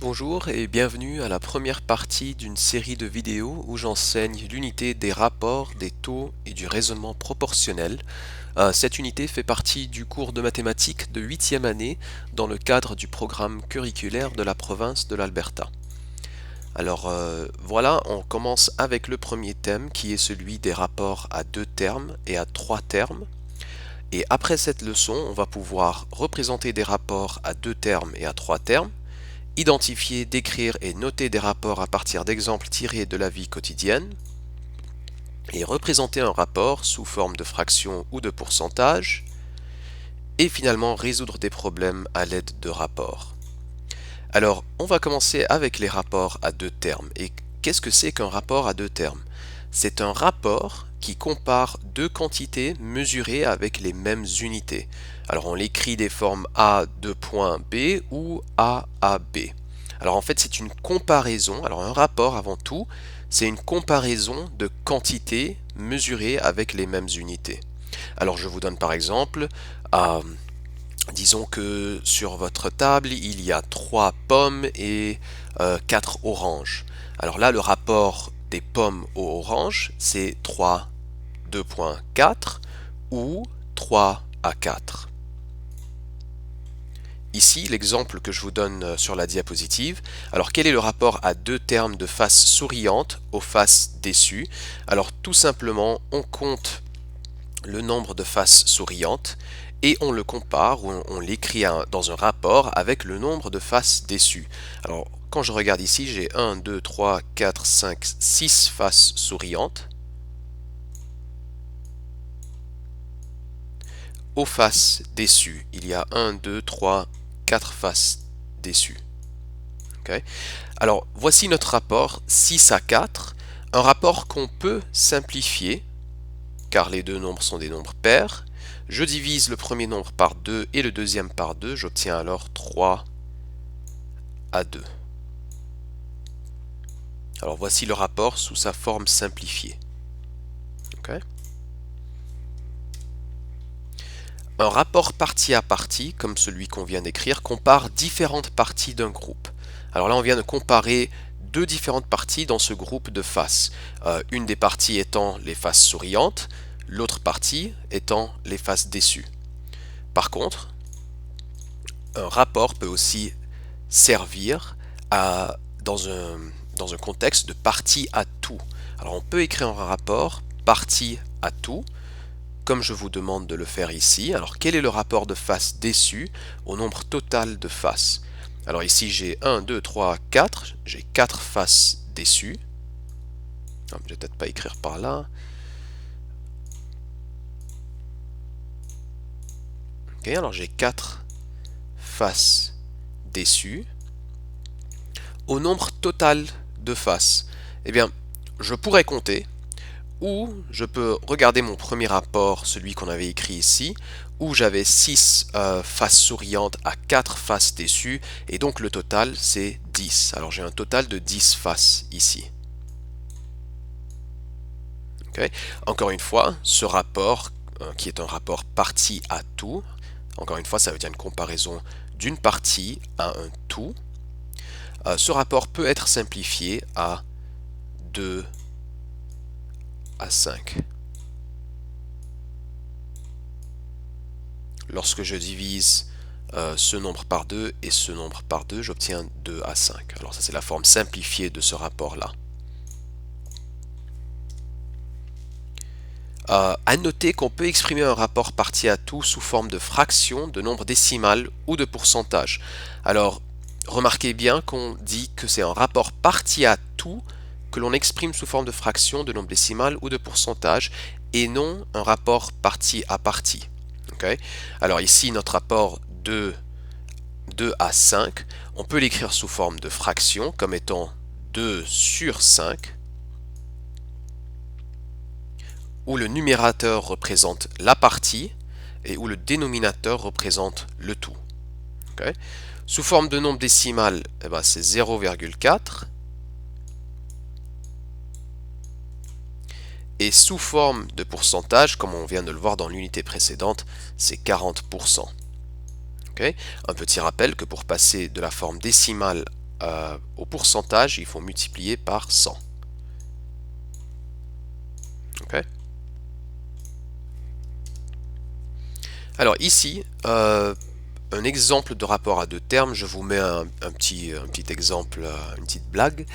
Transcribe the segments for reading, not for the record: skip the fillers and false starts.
Bonjour et bienvenue à la première partie d'une série de vidéos où j'enseigne l'unité des rapports, des taux et du raisonnement proportionnel. Cette unité fait partie du cours de mathématiques de 8e année dans le cadre du programme curriculaire de la province de l'Alberta. Alors voilà, on commence avec le premier thème qui est celui des rapports à deux termes et à trois termes. Et après cette leçon, on va pouvoir représenter des rapports à deux termes et à trois termes, identifier, décrire et noter des rapports à partir d'exemples tirés de la vie quotidienne, et représenter un rapport sous forme de fraction ou de pourcentage, et finalement résoudre des problèmes à l'aide de rapports. Alors, on va commencer avec les rapports à deux termes. Et qu'est-ce que c'est qu'un rapport à deux termes? C'est un rapport qui compare deux quantités mesurées avec les mêmes unités. Alors, on l'écrit des formes A de point B ou A à B. Alors, en fait, c'est une comparaison. Alors, un rapport, avant tout, c'est une comparaison de quantités mesurées avec les mêmes unités. Alors, je vous donne par exemple, disons que sur votre table, il y a 3 pommes et 4 oranges. Alors là, le rapport des pommes aux oranges, c'est 3, 2,4 ou 3 à 4. Ici, l'exemple que je vous donne sur la diapositive. Alors, quel est le rapport à deux termes de face souriante aux faces déçues? Alors, tout simplement, on compte le nombre de faces souriantes et on le compare ou on l'écrit dans un rapport avec le nombre de faces déçues. Alors, quand je regarde ici, j'ai 1, 2, 3, 4, 5, 6 faces souriantes. Aux faces déçues, il y a 1, 2, 3, 4 faces déçues. Okay. Alors, voici notre rapport 6 à 4, un rapport qu'on peut simplifier, car les deux nombres sont des nombres pairs. Je divise le premier nombre par 2 et le deuxième par 2, j'obtiens alors 3 à 2. Alors voici le rapport sous sa forme simplifiée. Okay. Un rapport partie à partie, comme celui qu'on vient d'écrire, compare différentes parties d'un groupe. Alors là, on vient de comparer deux différentes parties dans ce groupe de faces. Une des parties étant les faces souriantes, l'autre partie étant les faces déçues. Par contre, un rapport peut aussi servir dans un contexte de partie à tout. Alors on peut écrire un rapport partie à tout, comme je vous demande de le faire ici. Alors quel est le rapport de faces déçues au nombre total de faces? Alors ici j'ai 1, 2, 3, 4, j'ai 4 faces déçues. Je ne vais peut-être pas écrire par là. Ok, alors j'ai 4 faces déçues. Au nombre total de faces, eh bien, je pourrais compter, ou je peux regarder mon premier rapport, celui qu'on avait écrit ici, où j'avais 6 faces souriantes à 4 faces déçues, et donc le total c'est 10. Alors j'ai un total de 10 faces ici. Okay. Encore une fois, ce rapport, qui est un rapport partie à tout, encore une fois ça veut dire une comparaison d'une partie à un tout, ce rapport peut être simplifié à 2 à 5. Lorsque je divise ce nombre par 2 et ce nombre par 2, j'obtiens 2 à 5. Alors ça c'est la forme simplifiée de ce rapport-là. À noter qu'on peut exprimer un rapport partie à tout sous forme de fraction, de nombre décimal ou de pourcentage. Alors remarquez bien qu'on dit que c'est un rapport partie à tout que l'on exprime sous forme de fraction, de nombre décimal ou de pourcentage et non un rapport partie à partie. Okay. Alors ici notre rapport 2 à 5, on peut l'écrire sous forme de fraction comme étant 2 sur 5, où le numérateur représente la partie et où le dénominateur représente le tout. Okay. Sous forme de nombre décimal, eh ben, c'est 0,4. Et sous forme de pourcentage, comme on vient de le voir dans l'unité précédente, c'est 40%. Okay. Un petit rappel que pour passer de la forme décimale au pourcentage, il faut multiplier par 100. Ok. Alors ici, un exemple de rapport à deux termes, je vous mets un petit exemple, une petite blague.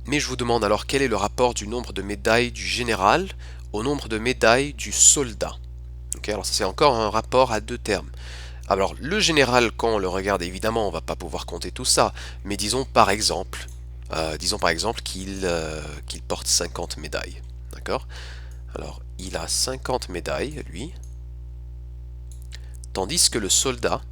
Mais je vous demande alors quel est le rapport du nombre de médailles du général au nombre de médailles du soldat. Ok, alors c'est encore un rapport à deux termes. Alors le général, quand on le regarde, évidemment on va pas pouvoir compter tout ça, mais disons par exemple qu'il porte 50 médailles. D'accord? Alors il a 50 médailles, lui, tandis que le soldat,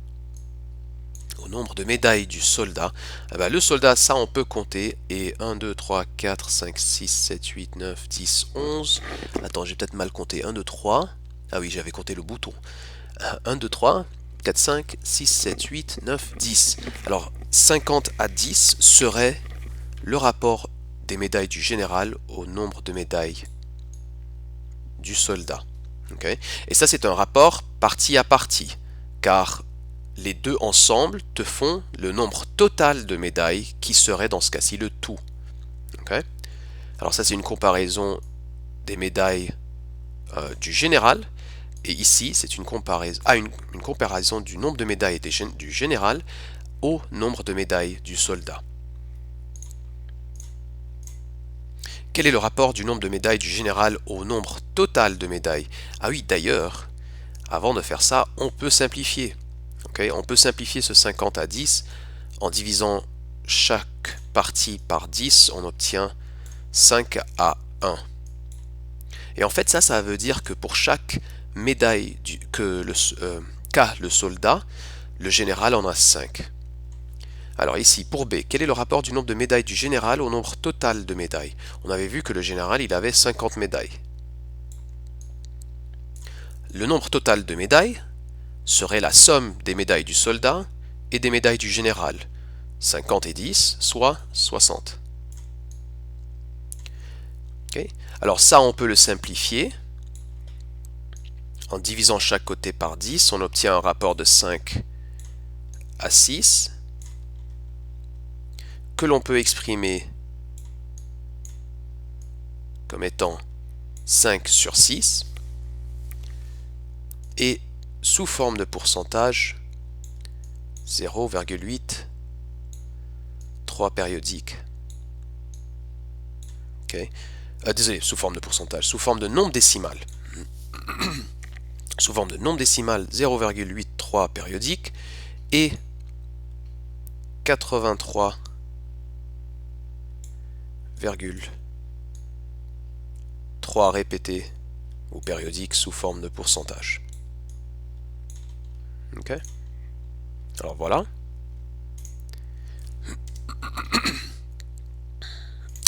au nombre de médailles du soldat, eh ben, le soldat, ça on peut compter, et 1, 2, 3, 4, 5, 6, 7, 8, 9, 10, 11, attends, j'ai peut-être mal compté, 1, 2, 3, ah oui, j'avais compté le bouton, 1, 2, 3, 4, 5, 6, 7, 8, 9, 10. Alors 50 à 10 serait le rapport des médailles du général au nombre de médailles du soldat. Okay? Et ça c'est un rapport partie à partie, car les deux ensemble te font le nombre total de médailles qui serait dans ce cas-ci le tout. Okay? Alors ça c'est une comparaison des médailles du général, et ici c'est une comparaison du nombre de médailles du général au nombre de médailles du soldat. Quel est le rapport du nombre de médailles du général au nombre total de médailles? Ah oui, d'ailleurs, avant de faire ça, on peut simplifier. Okay? On peut simplifier ce 50 à 10 en divisant chaque partie par 10, on obtient 5 à 1. Et en fait, ça veut dire que pour chaque médaille qu'a le soldat, le général en a 5. Alors ici, pour B, quel est le rapport du nombre de médailles du général au nombre total de médailles? On avait vu que le général, il avait 50 médailles. Le nombre total de médailles serait la somme des médailles du soldat et des médailles du général. 50 et 10, soit 60. Okay. Alors ça, on peut le simplifier. En divisant chaque côté par 10, on obtient un rapport de 5 à 6, que l'on peut exprimer comme étant 5 sur 6, et sous forme de pourcentage, 0,8, 3 périodiques. Okay. Désolé, sous forme de pourcentage, sous forme de nombre décimal. Sous forme de nombre décimal, 0,83 périodique et 83,3 répétés ou périodiques sous forme de pourcentage. Ok. Alors voilà.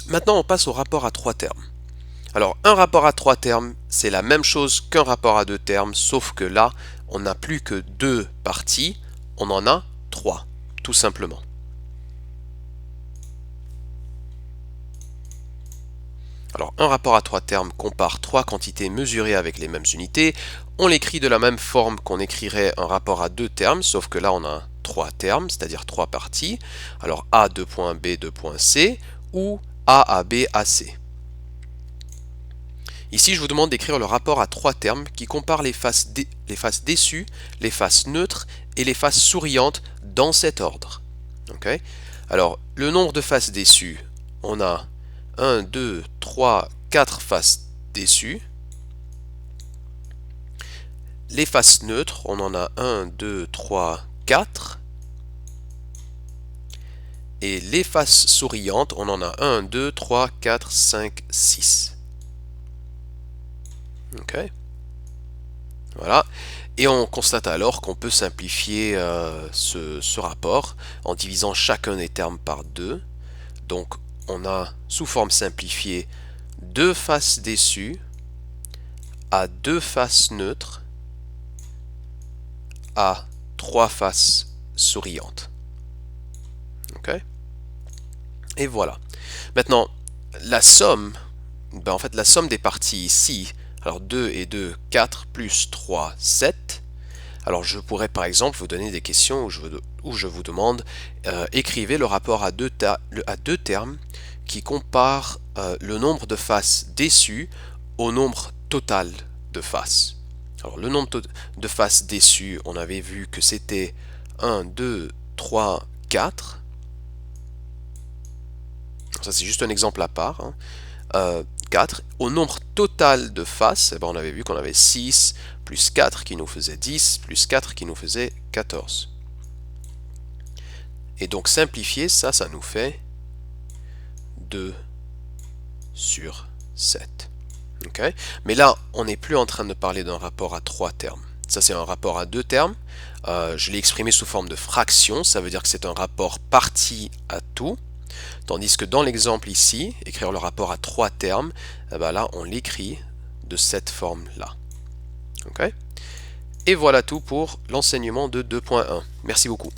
Maintenant, on passe au rapport à trois termes. Alors, un rapport à trois termes, c'est la même chose qu'un rapport à deux termes, sauf que là, on n'a plus que deux parties, on en a trois, tout simplement. Alors, un rapport à trois termes compare trois quantités mesurées avec les mêmes unités. On l'écrit de la même forme qu'on écrirait un rapport à deux termes, sauf que là, on a trois termes, c'est-à-dire trois parties. Alors, A, 2 points, B, 2 points, C, ou A, A, B, A, C. Ici, je vous demande d'écrire le rapport à trois termes qui comparent les faces déçues, les faces neutres et les faces souriantes dans cet ordre. Okay. Alors, le nombre de faces déçues, on a 1, 2, 3, 4 faces déçues. Les faces neutres, on en a 1, 2, 3, 4. Et les faces souriantes, on en a 1, 2, 3, 4, 5, 6. Ok. Voilà. Et on constate alors qu'on peut simplifier ce rapport en divisant chacun des termes par 2. Donc on a sous forme simplifiée 2 faces déçues à 2 faces neutres à 3 faces souriantes. Ok. Et voilà. Maintenant, la somme, en fait la somme des parties ici, alors 2 et 2, 4, plus 3, 7. Alors je pourrais par exemple vous donner des questions où je vous demande écrivez le rapport à deux termes qui comparent le nombre de faces déçues au nombre total de faces. Alors le nombre de faces déçues, on avait vu que c'était 1, 2, 3, 4. Ça c'est juste un exemple à part. 4. Au nombre total de faces, on avait vu qu'on avait 6 plus 4 qui nous faisait 10 plus 4 qui nous faisait 14. Et donc simplifier, ça nous fait 2 sur 7. Okay. Mais là, on n'est plus en train de parler d'un rapport à 3 termes. Ça, c'est un rapport à 2 termes. Je l'ai exprimé sous forme de fraction. Ça veut dire que c'est un rapport partie à tout. Tandis que dans l'exemple ici, écrire le rapport à 3 termes, là, on l'écrit de cette forme-là. Okay. Et voilà tout pour l'enseignement de 2.1. Merci beaucoup.